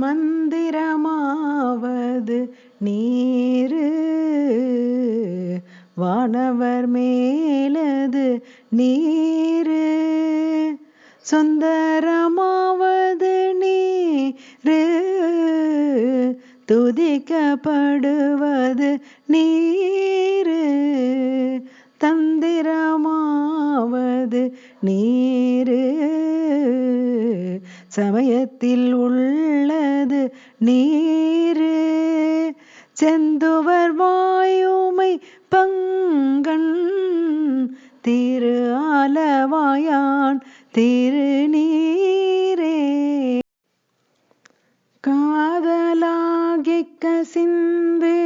மந்திரமாவது நீரு வானவர் மேலது நீரு சுந்தரமாவது நீரு துதிக்கப்படுவது நீரு தந்திரமாவது நீரு சமயத்தில் உள்ளது நீரு செந்துவர் வாயுமை பங்கன் திரு ஆலவாயான் திருநீரே காதலாகி கசிந்து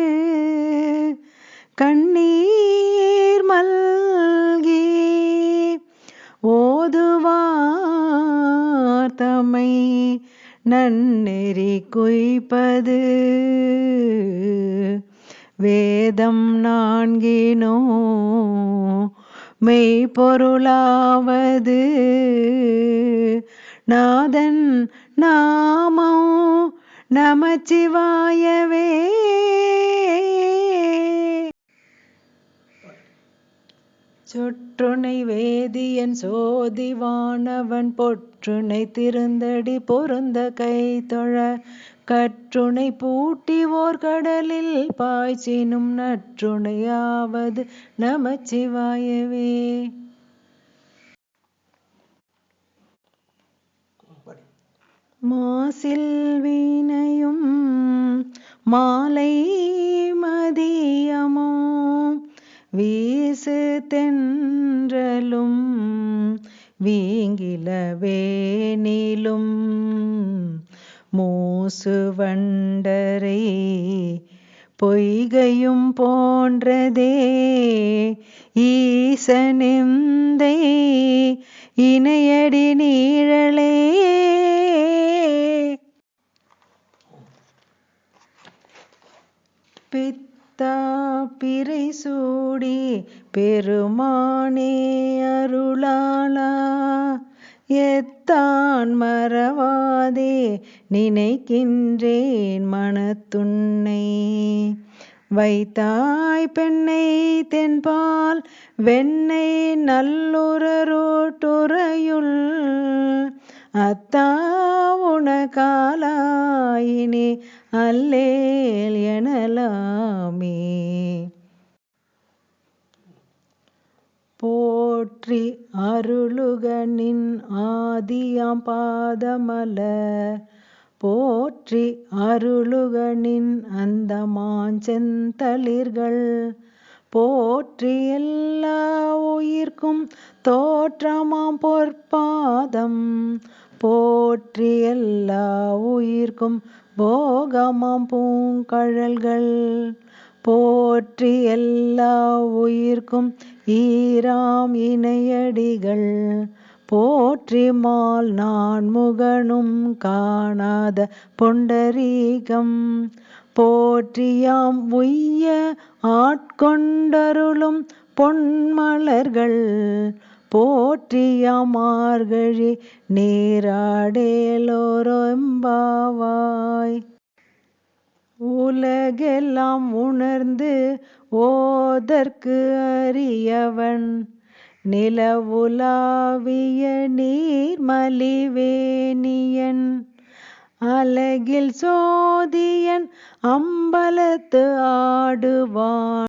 கண்ணீர் மல்கி ஓதுவார் தம்மை நன்னெறி குய்ப்பது வேதம் நான்கினோ மெய்ப்பொருளாவது நாதன் நாமம் நமச்சிவாயவே. சொற்றுணை வேதியன் சோதிவானவன் பொற்றுணை திருந்தடி பொருந்த கைதொழ கற்றுணை பூட்டி ஓர் கடலில் பாய்ச்சினும் நற்றுணையாவது நமச்சிவாயவே. மாசில் வீணையும் மாலை மதியமும் வீசு தென்றலும் வீங்கில வேனிலும் மூசு வண்டரை பொய்கையும் போன்றதே ஈசனெந்தை இணையடி நீழலே. பித்தா பிறை சூடி பெருமானே அருளாளா எத்தான் மறவாதே நினைக்கின்றேன் மனத்துன்னை வைத்தாய் பெண்ணை தென்பால் வெண்ணை நல்லுறரோட்டுறையுள் அத்தா உனக்காலாயினே அல்லேல் எனலாமே. போற்றி அருளுகனின் ஆதியாம் பாதமலர் போற்றி அருளுகனின் அந்தமாஞ்செந்தளிர்கள் போற்றி எல்லா உயிர்க்கும் தோற்றமாம் பொற்பாதம் போற்றி எல்லா உயிர்க்கும் போகமாம் பூங்கழல்கள் போற்றி எல்லா உயிர்க்கும் ஈராம் இணையடிகள் போற்றி மால் நான் முகனும் காணாத பொண்டரீகம் போற்றியாம் உய்ய ஆட்கொண்டருளும் பொன்மலர்கள் போற்றியாம் மார்கழி நீராடேலோரெம்பாவாய். உலகெல்லாம் உணர்ந்து ஓதற்கு அறியவன் நிலவுலாவிய நீர்மலிவேணியன் அலகில் சோதியன் அம்பலத்து ஆடுவான்